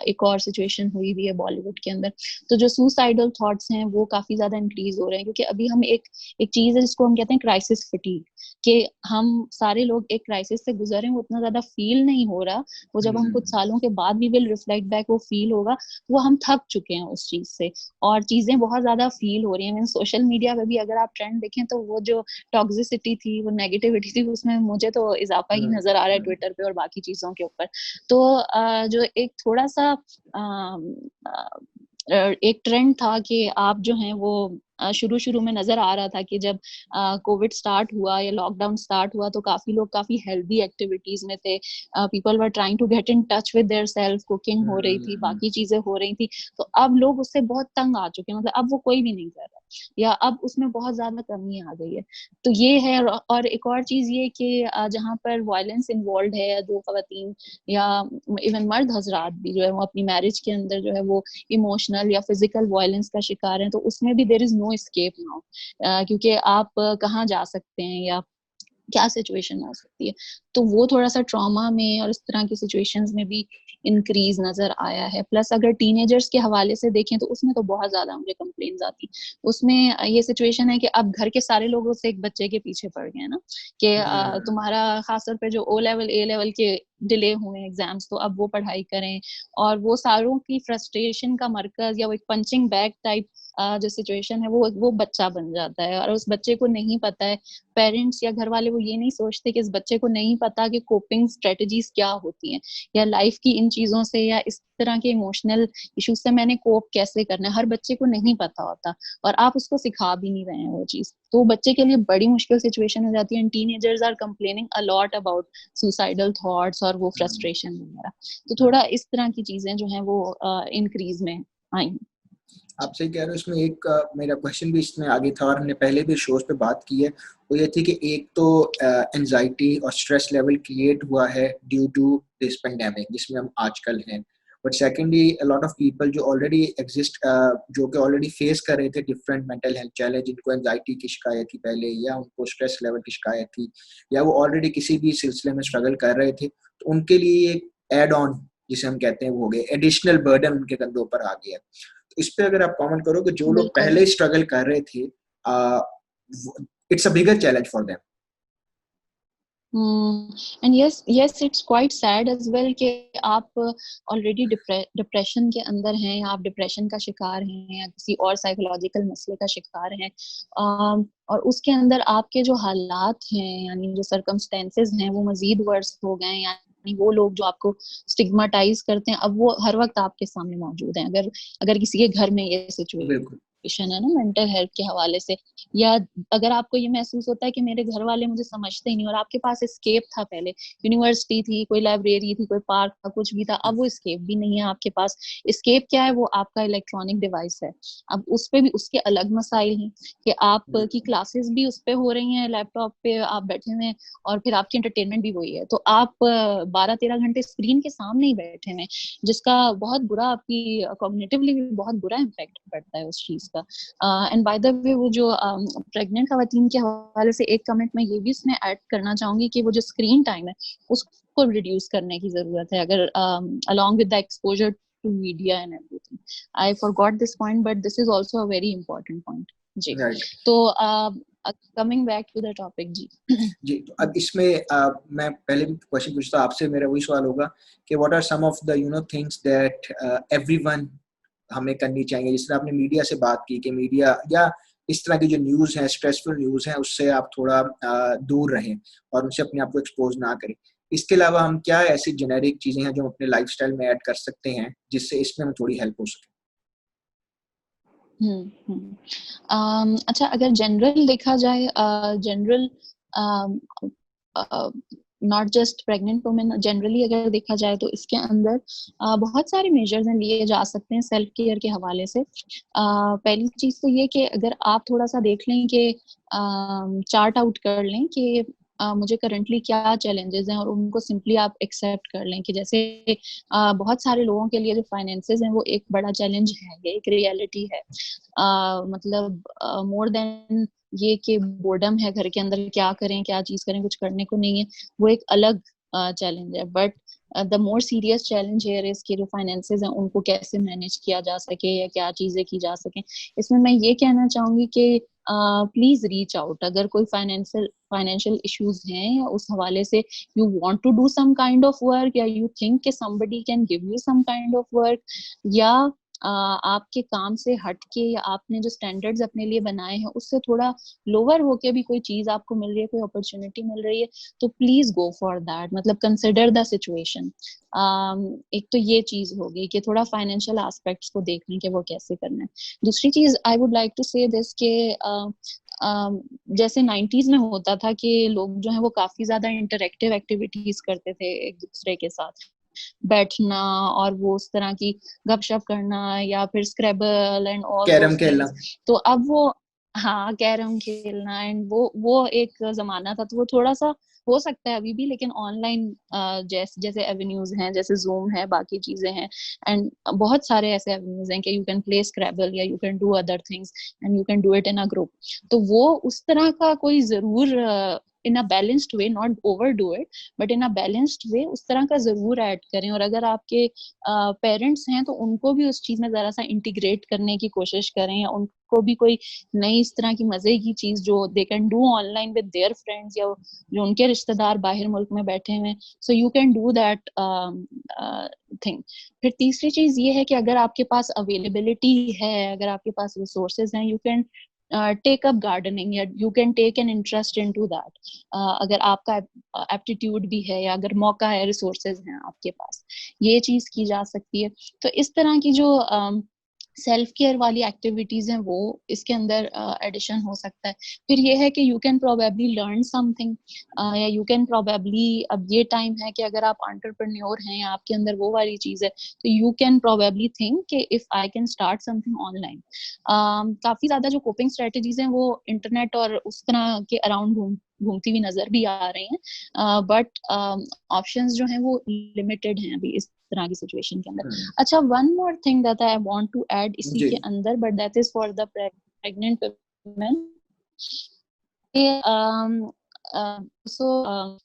एक और सिचुएशन हुई भी है बॉलीवुड के अंदर, तो जो सुसाइडल थॉट्स हैं वो काफी ज्यादा इंक्रीज हो रहे हैं, क्योंकि अभी हम एक चीज है जिसको हम कहते हैं क्राइसिस फटीग, कि हम सारे लोग एक क्राइसिस से गुजरे हैं, वो उतना ज्यादा फील नहीं हो रहा, वो जब हम कुछ सालों के बाद भी विल रिफ्लेक्ट बैक वो फील होगा, वो हम थक चुके हैं उस चीज से, और चीजें बहुत ज्यादा फील हो रही हैं। सोशल मीडिया पे भी अगर आप ट्रेंड देखें तो वो जो टॉक्सिसिटी थी, वो नेगेटिविटी थी, उसमें मुझे तो इजाफा ही नजर आ रहा है ट्विटर पे और बाकी चीजों के ऊपर। तो जो एक थोड़ा सा एक ट्रेंड था कि आप जो हैं वो शुरू में नजर आ रहा था कि जब कोविड स्टार्ट हुआ या लॉकडाउन स्टार्ट हुआ तो काफी लोग काफी हेल्दी एक्टिविटीज में थे, people were trying to get in touch with their self, cooking हो रही थी, बाकी चीजें हो रही थी, तो अब लोग उससे बहुत तंग आ चुके हैं, मतलब अब वो कोई भी नहीं कर रहा, या अब उसमें बहुत ज्यादा कमी आ गई है। तो ये है, और एक और चीज ये कि जहाँ पर वायलेंस इन्वॉल्व है, जो खवातीन या इवन मर्द हजरात भी जो है वो अपनी मैरिज के अंदर जो है वो इमोशनल या फिजिकल वायलेंस का शिकार है, तो उसमें भी there is no escape now, क्योंकि आप कहाँ जा सकते हैं या क्या सिचुएशन हो सकती है। तो वो थोड़ा सा ट्रॉमा में और इस तरह की सिचुएशंस में भी इंक्रीज नजर आया है। प्लस अगर टीनेजर्स के हवाले से देखें तो उसमें तो बहुत ज्यादा मुझे कंप्लेंट्स आती, उसमें ये सिचुएशन है कि अब घर के सारे लोग उससे एक बच्चे के पीछे पड़ गए ना, कि तुम्हारा खासतौर पे जो ओ लेवल ए लेवल के डिले हुए एग्जाम्स, तो अब वो पढ़ाई करें, और वो सारों की फ्रस्ट्रेशन का मरकज या वो एक पंचिंग बैग टाइप जो सिचुएशन है वो बच्चा बन जाता है, और उस बच्चे को नहीं पता है, पेरेंट्स या घर वाले वो ये नहीं सोचते कि इस बच्चे को नहीं पता कि कोपिंग स्ट्रेटजीज क्या होती हैं, या लाइफ की इन चीजों से या इस तरह के इमोशनल इश्यूज से मैंने कोप कैसे करना है, हर बच्चे को नहीं पता होता, और आप उसको सिखा भी नहीं रहे हैं वो चीज, तो बच्चे के लिए बड़ी मुश्किल सिचुएशन हो जाती है। And teenagers are complaining a lot about suicidal thoughts और वो फ्रस्ट्रेशन वगैरह, तो थोड़ा इस तरह की चीजें जो हैं वो इंक्रीज में आई। आप सही कह रहे हो। इसमें एक मेरा क्वेश्चन भी इसमें आगे था और हमने पहले भी शोज पे बात की है, वो ये थी कि एक तो एंजाइटी और स्ट्रेस लेवल क्रिएट हुआ है ड्यू टू दिस पेंडेमिक जिसमें हम आजकल हैं, but secondly a lot of people जो ऑलरेडी एग्जिस्ट, जो कि ऑलरेडी फेस कर रहे थे डिफरेंट मेंटल हेल्थ चैलेंज, जिनको एंजाइटी की शिकायत थी पहले, या उनको स्ट्रेस लेवल की शिकायत थी, या वो ऑलरेडी किसी भी सिलसिले में स्ट्रगल कर रहे थे, तो उनके लिए एक एड ऑन जिसे हम कहते हैं वो हो गए, एडिशनल बर्डन उनके कंधों पर आ गया। इस पे अगर आप कमेंट करो कि जो लोग बिल्कुल। पहले स्ट्रगल कर रहे थे, it's a bigger challenge for them. And yes it's quite sad as well कि आप ऑलरेडी डिप्रेशन के अंदर हैं, या आप डिप्रेशन का शिकार हैं, या किसी और साइकोलॉजिकल मसले का शिकार हैं, और उसके अंदर आपके जो हालात हैं, यानी जो सर्कमस्टेंसेस हैं, वो मजीद वर्स हो गए, यानी वो लोग जो आपको स्टिग्माटाइज करते हैं अब वो हर वक्त आपके सामने मौजूद हैं। अगर अगर किसी के घर में ये बिल्कुल। सिचुएशन है ना मेंटल हेल्थ के हवाले से, या अगर आपको ये महसूस होता है कि मेरे घर वाले मुझे समझते ही नहीं, और आपके पास एस्केप था, पहले यूनिवर्सिटी थी, कोई लाइब्रेरी थी, कोई पार्क था, कुछ भी था, अब वो एस्केप भी नहीं है आपके पास। एस्केप क्या है? वो आपका इलेक्ट्रॉनिक डिवाइस है। अब उस पे भी उसके अलग मसाइल हैं कि आप की क्लासेस भी उस पे हो रही हैं, लैपटॉप पे आप बैठे हुए हैं, और फिर आपकी एंटरटेनमेंट भी वही है, तो आप 12-13 घंटे स्क्रीन के सामने ही बैठे हैं, जिसका बहुत बुरा आपकी कॉग्निटिवली भी बहुत बुरा इम्पैक्ट पड़ता है उस चीज का। एंड बाय द वे वो जो प्रेग्नेंट खवातीन के हवाले से एक कमेंट मैं ये भी इसमें ऐड करना चाहूंगी कि वो जो स्क्रीन टाइम है उसको रिड्यूस करने की जरूरत है, अगर along with the exposure to media and everything. I forgot this point but this is also a very important point जी। राइट। तो coming back to the topic जी। जी, तो अब इसमें मैं पहले भी क्वेश्चन पूछता हूँ आपसे, मेरा वही सवाल होगा कि what are some of the things that everyone हमें करनी चाहिए। जिस तरह आपने मीडिया से बात की कि मीडिया या इस तरह की जो न्यूज़ है, स्ट्रेसफुल न्यूज़ है, उससे आप थोड़ा दूर रहें और उनसे अपने आप को एक्सपोज ना करें। इसके अलावा हम क्या ऐसी जेनेरिक चीज़ें हैं जो हम अपने लाइफस्टाइल में ऐड कर सकते हैं जिससे इसमें हमें थोड़ी हेल्प हो सके? अच्छा, अगर जनरल देखा जाए, general not just pregnant women, generally अगर देखा जाए तो इसके अंदर बहुत सारे मेजर्स हैं लिए जा सकते हैं सेल्फ केयर के हवाले से। पहली चीज तो ये कि अगर आप थोड़ा सा देख लें कि चार्ट आउट कर लें कि मुझे करंटली क्या चैलेंजेस हैं और उनको सिंपली आप एक्सेप्ट कर लें कि जैसे बहुत सारे लोगों के लिए जो फाइनेंसेस हैं वो एक बड़ा चैलेंज है, ये एक रियलिटी है। मतलब मोर देन ये कि बोर्डम है घर के अंदर, क्या करें क्या चीज करें, कुछ करने को नहीं है, वो एक अलग चैलेंज है। But the more serious challenge here is कि जो फाइनेंसेस हैं उनको कैसे मैनेज किया जा सके या क्या चीजें की जा सके। इसमें मैं ये कहना चाहूंगी कि प्लीज रीच आउट अगर कोई फाइनेंशियल इश्यूज हैं या उस हवाले से you want to do some kind of work या यू थिंक कि somebody can give you some kind of work, या आपके काम से हट के या आपने जो स्टैंडर्ड्स अपने लिए बनाए हैं उससे थोड़ा लोअर होके भी कोई चीज आपको मिल रही है, कोई अपॉर्चुनिटी मिल रही है, तो प्लीज गो फॉर दैट। मतलब कंसिडर द सिचुएशन। एक तो ये चीज होगी कि थोड़ा फाइनेंशियल एस्पेक्ट्स को देख लें कि वो कैसे करना है। दूसरी चीज आई वुड लाइक टू से दिस के जैसे 90s में होता था कि लोग जो है वो काफी ज्यादा इंटरेक्टिव एक्टिविटीज करते थे एक दूसरे के साथ, बैठना और वो उस तरह की गपशप करना या फिर स्क्रैबल एंड ऑल कैरम दोस खेलना। थिंग्स। तो अब वो, हाँ, कैरम खेलना एंड वो एक जमाना था, तो वो थोड़ा सा हो सकता है अभी भी, लेकिन ऑनलाइन जैसे जैसे एवेन्यूज हैं, जैसे जूम है, बाकी चीजें हैं, एंड बहुत सारे ऐसे एवेन्यूज हैं कि यू कैन प्ले स्क्रैबल या you can do other things and you can do it in a group. तो वो उस तरह का कोई जरूर in a balanced way, not over do it, but in a balanced way उस तरह का जरूर ऐड करें। और अगर आपके पेरेंट्स हैं तो उनको भी उस चीज में जरा सा इंटीग्रेट करने की कोशिश करें, या उनको भी कोई नई इस तरह की मजे की चीज जो they can do online with their friends, या जो उनके रिश्तेदार बाहर मुल्क में बैठे हुए, सो you can do that thing. फिर तीसरी चीज ये है कि अगर आपके पास अवेलेबिलिटी है, अगर आपके पास रिसोर्सेज हैं, you can take up gardening या you can take an interest in to that. अगर आपका एप्टीट्यूड भी है या अगर मौका है, रिसोर्सेज हैं आपके पास, ये चीज की जा सकती है। तो इस तरह की जो सेल्फ केयर वाली एक्टिविटीज हैं वो इसके अंदर एडिशन हो सकता है। फिर ये है कि you can probably learn something, या यू कैन प्रोबेबली, अब ये टाइम है कि अगर आप एंटरप्रेन्योर हैं या आपके अंदर वो वाली चीज है, तो यू कैन प्रोबेबली थिंक कि if I can start something online. काफी ज्यादा जो कोपिंग स्ट्रेटजीज हैं वो इंटरनेट और उस तरह के अराउंड घूमती हुई नजर भी आ रही हैं, बट ऑप्शंस जो हैं वो लिमिटेड हैं अभी इस तरह की सिचुएशन के अंदर। अच्छा, one more thing that I want to add इसी के अंदर, but that is for the pregnant women. So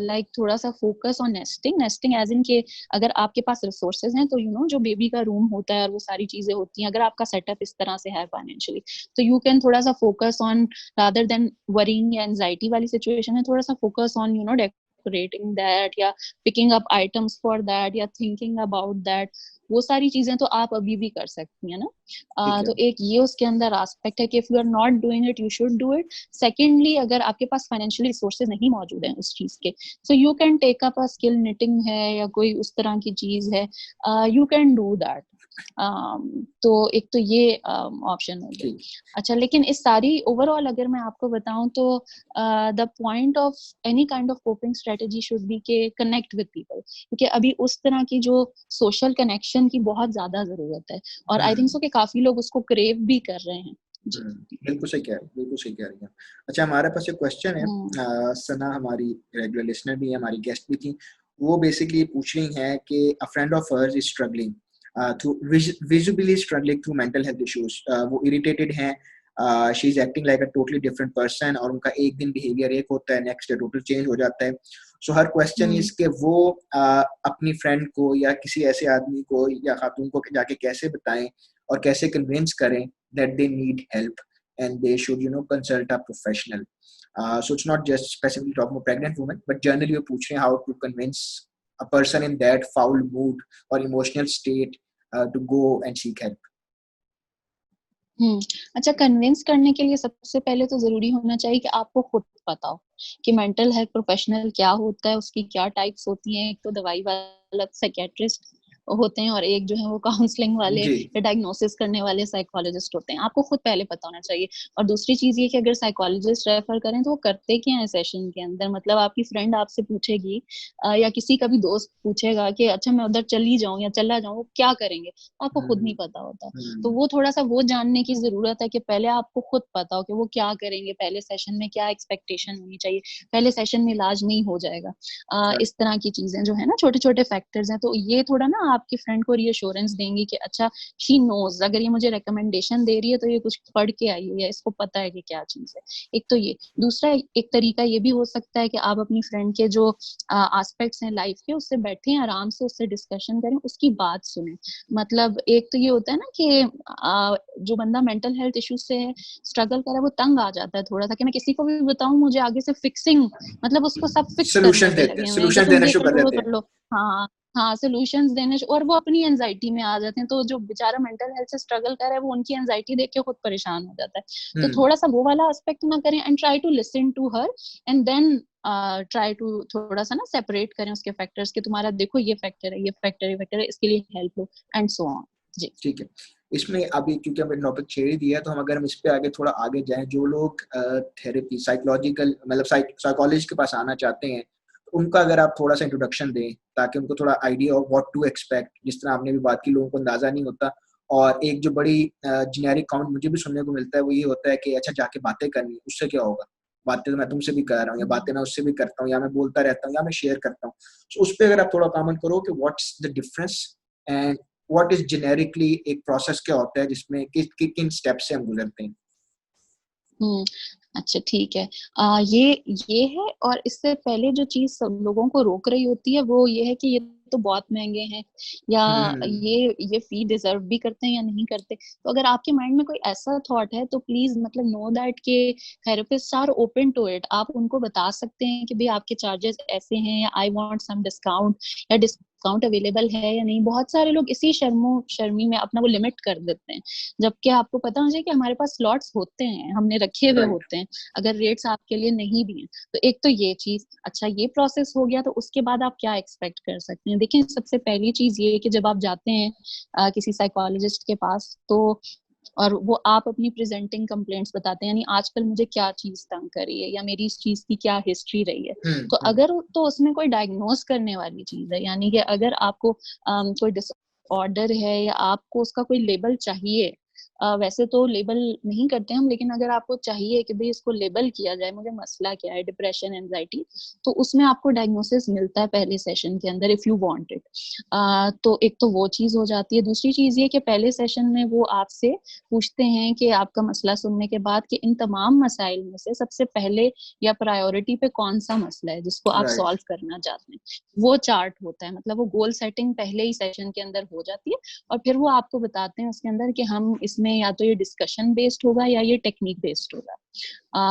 like थोड़ा सा focus on nesting as in के अगर आपके पास रिसोर्सेज हैं तो जो बेबी का रूम होता है और वो सारी चीजें होती हैं, अगर आपका सेटअप इस तरह से है फाइनेंशियली, तो यू कैन थोड़ा सा focus on, rather than worrying या एंजाइटी वाली सिचुएशन है, थोड़ा सा फोकस ऑन डेकोरेटिंग दैट या picking up items for that या थिंकिंग अबाउट दैट। वो सारी चीजें तो आप अभी भी कर सकती हैं ना। तो एक ये उसके अंदर एस्पेक्ट है कि if you are not doing it, you should do it. Secondly, अगर आपके पास फाइनेंशियल रिसोर्सेज नहीं मौजूद हैं उस चीज के, so you can take up a skill, knitting है या कोई उस तरह की चीज है, यू कैन डू दैट। तो एक तो ये ऑप्शन हो गया। अच्छा, लेकिन इस सारी ओवरऑल अगर मैं आपको बताऊं तो the point of any kind of coping strategy should be के कनेक्ट विद पीपल, क्योंकि अभी उस तरह की जो सोशल कनेक्शन की बहुत ज्यादा जरूरत है, और आई थिंक सो कि काफी लोग उसको क्रेव भी कर रहे हैं। बिल्कुल सही कह रही हैं। अच्छा, हमारे पास एक क्वेश्चन है, सना हमारी रेगुलर लिसनर भी है, हमारी गेस्ट भी थी। वो बेसिकली पूछ रही हैं कि a friend of hers is struggling through visibly struggling through mental health issues. वो इरिटेटेड हैं, she is acting like a totally different person, और उनका एक दिन बिहेवियर एक होता है, नेक्स्ट डे टोटल चेंज हो जाता है। सो हर क्वेश्चन इज के वो अपनी फ्रेंड को या किसी ऐसे आदमी को या खातून को जाके कैसे बताएं और कैसे कन्विंस करें that they need help. and they should consult a professional. So it's not just specifically talking about pregnant women, but generally we're पूछ रहे हैं how to convince a person in that foul mood or emotional state to go and seek help. अच्छा, कन्विंस करने के लिए सबसे पहले तो जरूरी होना चाहिए कि आपको खुद पता हो कि मेंटल हेल्थ प्रोफेशनल क्या होता है, उसकी क्या टाइप्स होती हैं। एक तो दवाई वाला साइकियाट्रिस्ट होते हैं और एक जो है वो काउंसलिंग वाले या डायग्नोसिस करने वाले साइकोलॉजिस्ट होते हैं। आपको खुद पहले पता होना चाहिए। और दूसरी चीज ये कि अगर साइकोलॉजिस्ट रेफर करें तो वो करते क्या है सेशन के अंदर, मतलब आपकी फ्रेंड आपसे पूछेगी या किसी का भी दोस्त पूछेगा कि अच्छा मैं उधर चली जाऊं या चला जाऊं, वो क्या करेंगे, आपको खुद नहीं पता होता। तो वो थोड़ा सा वो जानने की जरूरत है कि पहले आपको खुद पता हो कि वो क्या करेंगे, पहले सेशन में क्या एक्सपेक्टेशन होनी चाहिए, पहले सेशन में इलाज नहीं हो जाएगा। इस तरह की चीजें जो है ना, छोटे छोटे फैक्टर्स हैं, तो ये थोड़ा ना आपकी फ्रेंड को रीअश्योरेंस देंगी कि अच्छा शी नोज, अगर ये मुझे रिकमेंडेशन दे रही है तो ये कुछ पढ़ के आई है या इसको पता है कि क्या चीज है। एक तो ये। दूसरा एक तरीका ये भी हो सकता है कि आप अपनी फ्रेंड के जो एस्पेक्ट्स हैं लाइफ के, उससे बैठे आराम से, उससे डिस्कशन करें, उसकी बात सुने। मतलब एक तो ये होता है ना कि जो बंदा मेंटल हेल्थ इश्यूज से स्ट्रगल कर रहा है वो तंग आ जाता है थोड़ा सा कि मैं किसी को भी बताऊं मुझे आगे से फिक्सिंग, मतलब उसको सब फिक्स करने पे लगे हुए हैं कि तुम ये कर लो वो कर लो। हाँ, सॉल्यूशंस देने, और वो अपनी एंजाइटी में आ जाते हैं। तो जो बेचारा मेंटल हेल्थ से स्ट्रगल कर रहा है वो उनकी एंजाइटी देख के खुद परेशान हो जाता है। तो थोड़ा सा वो वाला एस्पेक्ट ना करें and try to listen to her and then try to थोड़ा सा ना सेपरेट करें उसके फैक्टर्स के, तुम्हारा देखो ये फैक्टर है, ये फैक्टर, ये फैक्टर है, इसके लिए हेल्प लो एंड सो ऑन। जी ठीक है। इसमें अभी क्योंकि हमने टॉपिक छेड़ दिया है तो हम अगर हम इस पे आगे थोड़ा आगे जाएं, जो लोग थेरेपी साइकोलॉजिकल मतलब साइकोलॉजिस्ट के पास आना चाहते हैं, उनका अगर आप थोड़ा सा इंट्रोडक्शन दें ताकि उनको थोड़ा idea of what to expect, जिस तरह आपने भी बात की, लोगों को अंदाजा नहीं होता। और एक जो बड़ी जेनेरिक कमेंट मुझे भी सुनने को मिलता है वो ये होता है कि अच्छा जाके बातें करनी, उससे क्या होगा, बातें तो मैं तुमसे भी कर रहा हूँ या बातें मैं उससे भी करता हूँ या मैं बोलता रहता हूँ या मैं शेयर करता हूँ। तो उस पर अगर आप थोड़ा कमेंट करो कि what's the difference and what is generically एक प्रोसेस क्या होता है जिसमें किन स्टेप से हम गुजरते हैं। अच्छा ठीक है। ये है। और इससे पहले जो चीज सब लोगों को रोक रही होती है वो ये है कि ये तो बहुत महंगे हैं या ये फी डिजर्व भी करते हैं या नहीं करते। तो अगर आपके माइंड में कोई ऐसा थॉट है तो प्लीज मतलब नो दैट के therapist are open to it. आप उनको बता सकते हैं कि भाई आपके चार्जेस ऐसे हैं या आई वांट सम डिस्काउंट या डिस्काउंट अवेलेबल है या नहीं। बहुत सारे लोग इसी शर्मी में अपना वो लिमिट कर देते हैं, जबकि आपको पता होना चाहिए कि हमारे पास स्लॉट्स होते हैं, हमने रखे हुए होते हैं अगर रेट्स आपके लिए नहीं भी हैं। तो एक तो ये चीज, अच्छा ये प्रोसेस हो गया तो उसके बाद आप क्या एक्सपेक्ट कर सकते हैं। देखिए सबसे पहली चीज ये है कि जब आप जाते हैं किसी साइकोलॉजिस्ट के पास तो और वो आप अपनी प्रेजेंटिंग कंप्लेंट्स बताते हैं, यानी आजकल मुझे क्या चीज तंग कर रही है या मेरी इस चीज की क्या हिस्ट्री रही है। तो अगर तो उसमें कोई डायग्नोज करने वाली चीज है, यानी कि अगर आपको कोई डिसऑर्डर है या आपको उसका कोई लेबल चाहिए, वैसे तो लेबल नहीं करते हम, लेकिन अगर आपको चाहिए कि भाई इसको लेबल किया जाए, मुझे मसला क्या है, डिप्रेशन, एंजाइटी, तो उसमें आपको डायग्नोसिस मिलता है पहले सेशन के अंदर इफ यू वांट इट। तो एक तो वो चीज हो जाती है। दूसरी चीज ये कि पहले सेशन में वो आपसे पूछते हैं कि आपका मसला सुनने के बाद कि इन तमाम मसाइल में से सबसे पहले या प्रायोरिटी पे कौन सा मसला है जिसको आप सॉल्व करना चाहते हैं। वो चार्ट होता है, मतलब वो गोल सेटिंग पहले ही सेशन के अंदर हो जाती है और फिर वो आपको बताते हैं उसके अंदर कि हम इसमें या तो ये डिस्कशन बेस्ड होगा या ये टेक्निक बेस्ड होगा।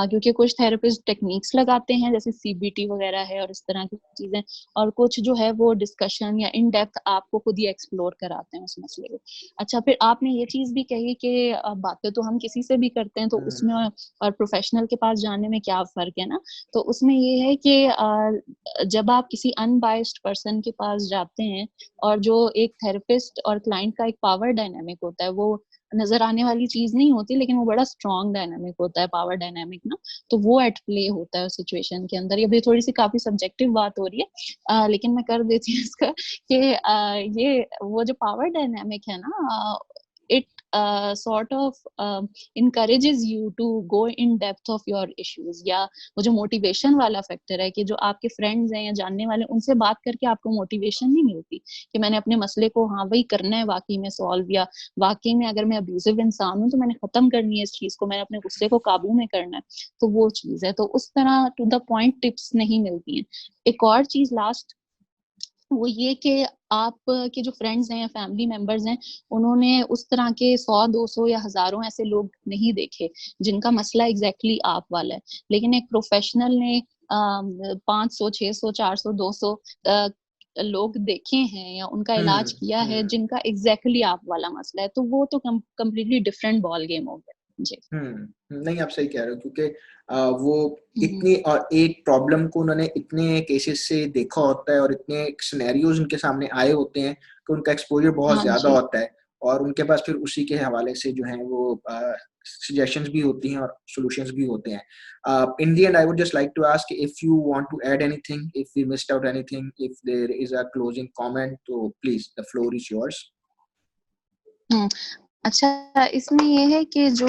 क्योंकि कुछ थेरेपिस्ट टेक्निक्स लगाते हैं जैसे सीबीटी वगैरह है और इस तरह की चीजें, और कुछ जो है वो डिस्कशन या इन डेप्थ आपको खुद ही एक्सप्लोर कराते हैं उस मसले को। अच्छा, फिर आपने ये चीज भी कही कि बातें तो हम किसी से भी करते हैं, तो उसमें और प्रोफेशनल के पास जाने में क्या फर्क है ना। तो उसमें ये है कि जब आप किसी अनबायस्ड पर्सन के पास जाते हैं और जो एक थेरेपिस्ट और क्लाइंट का एक पावर डायनामिक होता है, वो नजर आने वाली चीज नहीं होती लेकिन वो बड़ा स्ट्रॉन्ग डायनामिक होता है, पावर डायनामिक ना, तो वो एट प्ले होता है सिचुएशन के अंदर। ये भी थोड़ी सी काफी सब्जेक्टिव बात हो रही है, लेकिन मैं कर देती हूँ इसका कि ये वो जो पावर डायनामिक है ना, it sort of encourages you to go in depth of your issues। या वो जो मोटिवेशन वाला फैक्टर है कि जो आपके फ्रेंड्स हैं या जानने वाले, उनसे बात करके आपको मोटिवेशन नहीं मिलती कि मैंने अपने मसले को हाँ वही करना है वाकई में सॉल्व, या वाकई में अगर मैं अब्यूजिव इंसान हूँ तो मैंने खत्म करनी है इस चीज को, मैंने अपने गुस्से को काबू में करना है। तो वो चीज है, तो उस तरह टू द पॉइंट टिप्स नहीं मिलती हैं। एक और चीज लास्ट वो ये कि आप के जो फ्रेंड्स हैं या फैमिली मेंबर्स हैं, उन्होंने उस तरह के 100-200 या हजारों ऐसे लोग नहीं देखे जिनका मसला एग्जैक्टली आप वाला है, लेकिन एक प्रोफेशनल ने 500, 600, 400, 200 लोग देखे हैं या उनका इलाज किया है जिनका एग्जैक्टली आप वाला मसला है, तो वो तो कम्प्लीटली डिफरेंट बॉल गेम हो गया। जी। नहीं, आप सही कह रहे हो, क्योंकि वो इतनी और एक प्रॉब्लम को उन्होंने इतने केसेस से देखा होता है और इतने सिनेरियोज उनके सामने आए होते हैं कि उनका एक्सपोजर बहुत ज्यादा होता है, और उनके पास फिर उसी के हवाले से जो है वो सजेशंस भी होती हैं और सॉल्यूशंस भी होते हैं. In the end, I would just like to ask if you want to add anything, if we missed out anything, if there is a closing comment, so please, the floor is yours. अच्छा, इसमें ये है कि जो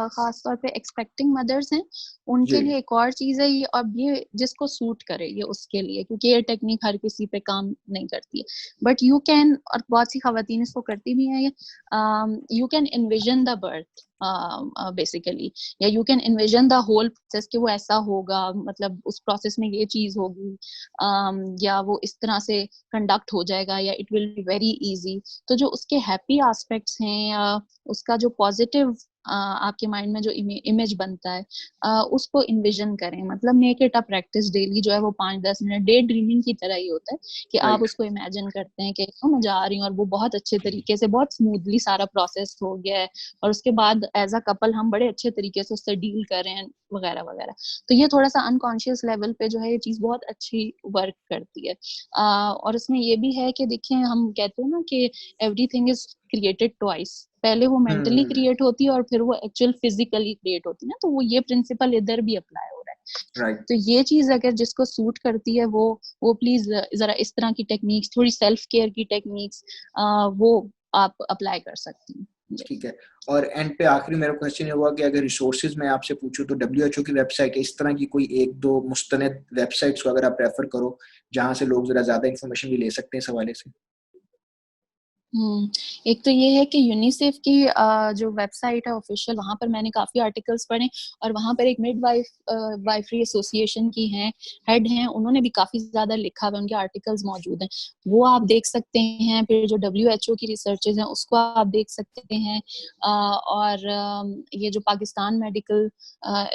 खास तौर पे एक्सपेक्टिंग मदर्स हैं, उनके लिए एक और चीज है ये, अब ये जिसको सूट करे ये उसके लिए, क्योंकि ये टेक्निक हर किसी पे काम नहीं करती है, बट यू कैन, और बहुत सी खवातीन इसको करती भी हैं, you can envision the birth basically, या you can envision the whole process कि वो ऐसा होगा, मतलब उस प्रोसेस में ये चीज होगी, या वो इस तरह से कंडक्ट हो जाएगा, या it will be very easy. तो जो उसके हैप्पी एस्पेक्ट्स हैं या उसका जो पॉजिटिव आपके माइंड में जो इमेज बनता है, उसको इन्विजन करें, मतलब make it a practice daily, जो है वो 5-10 मिनट डे ड्रीमिंग की तरह ही होता है कि आप उसको इमेजिन करते हैं कि मैं जा रही हूँ और वो बहुत अच्छे तरीके से, बहुत स्मूथली सारा प्रोसेस हो गया है, और उसके बाद एज अ कपल हम बड़े अच्छे तरीके से उससे डील कर रहे हैं वगैरह वगैरह. तो ये थोड़ा सा अनकॉन्शियस लेवल पे जो है ये चीज बहुत अच्छी वर्क करती है. और उसमें ये भी है कि देखिए, हम कहते हैं ना कि एवरीथिंग इज क्रिएटेड ट्वाइस, पहले वो मेंटली क्रिएट होती है और फिर वो एक्चुअल फिजिकली क्रिएट होती है ना, तो वो ये प्रिंसिपल इधर भी अप्लाई हो रहा है. Right. तो ये चीज अगर जिसको सूट करती है वो प्लीज जरा इस तरह की टेक्निक्स, थोड़ी सेल्फ केयर की टेक्निक्स, वो आप अप्लाई कर सकती हैं. ठीक है. और एंड पे आखिरी मेरा क्वेश्चन ये हुआ कि अगर रिसोर्सेज मैं आपसे पूछूं तो WHO की वेबसाइट है, इस तरह की कोई एक दो मुस्तनद वेबसाइट्स को अगर आप रेफर करो जहां से लोग जरा ज्यादा इन्फॉर्मेशन भी ले सकते हैं इस हवाले से. एक तो ये है कि यूनिसेफ की जो वेबसाइट है ऑफिशियल, वहाँ पर मैंने काफी आर्टिकल्स पढ़े, और वहाँ पर एक वाइफरी एसोसिएशन की हैं, हेड हैं, उन्होंने भी काफी ज्यादा लिखा हुआ, उनके आर्टिकल्स मौजूद हैं, वो आप देख सकते हैं. फिर जो WHO की रिसर्चेज हैं उसको आप देख सकते हैं. और ये जो पाकिस्तान मेडिकल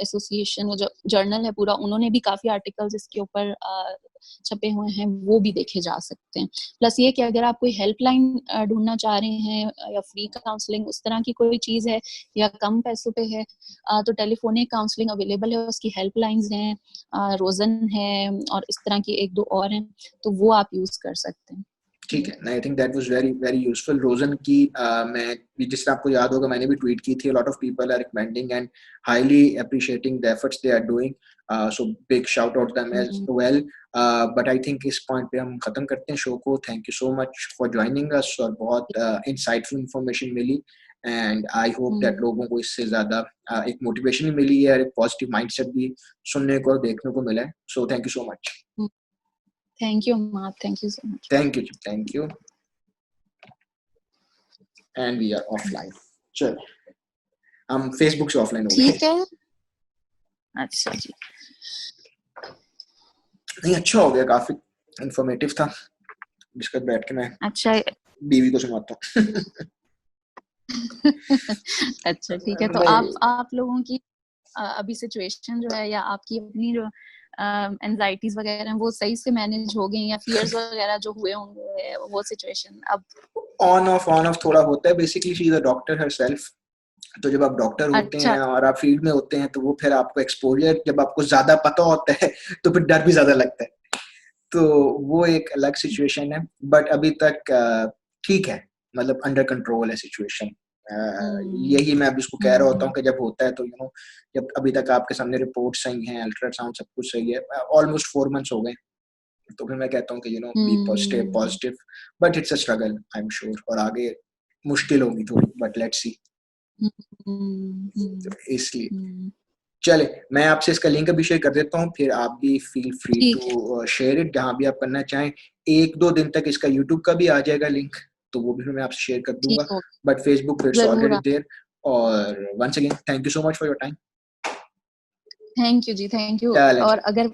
एसोसिएशन जो जर्नल है पूरा, उन्होंने भी काफी आर्टिकल्स इसके ऊपर छपे हुए हैं, वो भी देखे जा सकते हैं. प्लस ये कि अगर आप कोई हेल्पलाइन ढूंढना चाह रहे हैं या फ्री काउंसलिंग उस तरह की कोई चीज है या कम पैसों पे है, तो टेलीफोनिक काउंसलिंग अवेलेबल है, उसकी हेल्पलाइंस हैं, रोजन है, और इस तरह की एक दो और हैं, तो वो आप यूज कर सकते हैं. ठीक है. I think that was very very useful. रोजन की मैं जिस तरह आपको याद होगा मैंने भी ट्वीट की थी. Lot of people are recommending and highly appreciating the efforts they are doing, so big shout out them as well. But I think इस पॉइंट पे हम खत्म करते हैं शो को. Thank you so much for joining us, और बहुत इंसाइटफुल इंफॉर्मेशन मिली, एंड आई होप दैट लोगों को इससे ज्यादा एक मोटिवेशन भी मिली है, एक पॉजिटिव माइंडसेट भी सुनने को और देखने को मिला है. So thank you so much. Thank you, Mark. Thank you so much. Thank you. Thank you. And we are offline. चलो, हम Facebook से offline हो गए. ठीक है. अच्छा जी. नहीं, अच्छा हो गया, काफी इंफॉर्मेटिव था. जिसका बैठ के मैं अच्छा बीवी को सुनाता हूँ. अच्छा ठीक है. तो आप लोगों की अभी सिचुएशन जो है, या आपकी अपनी जो एंजाइटीज वगैरह वो सही से मैनेज हो गई, या फियर्स वगैरह जो हुए होंगे, वो सिचुएशन अब ऑन ऑफ थोड़ा होता है. Basically she is a doctor herself. तो जब आप डॉक्टर होते हैं और आप फील्ड में होते हैं तो वो फिर आपको एक्सपोजर, जब आपको ज्यादा पता होता है तो फिर डर भी ज्यादा लगता है. तो वो एक अलग सिचुएशन है. बट अभी तक ठीक है, मतलब अंडर कंट्रोल है सिचुएशन. यही मैं अभी इसको कह रहा होता हूँ कि जब होता है तो जब अभी तक आपके सामने रिपोर्ट्स सही हैं, अल्ट्रासाउंड सब कुछ सही है, ऑलमोस्ट 4 months हो गए, तो फिर मैं कहता हूँ कि be positive. But it's a struggle, I am sure, और आगे मुश्किल होगी थोड़ी, बट लेट्स सी. इसलिए चले, मैं आपसे इसका लिंक अभी शेयर कर देता हूँ, फिर आप भी feel free to share it जहां भी आप करना चाहें. 1-2 दिन तक इसका यूट्यूब का भी आ जाएगा लिंक, तो वो भी मैं आपसे शेयर कर दूंगा. बट फेसबुक पे इट्स ऑलरेडी देयर. और once again thank you so much for your time. Thank you ji, thank you. चले और अगर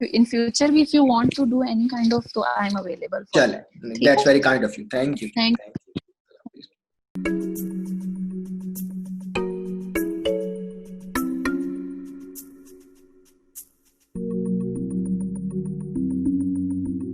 इन फ्यूचर भी if you want to do any kind of, तो आई एम अवेलेबल फॉर। चले, that's very kind of you, thank you. Thank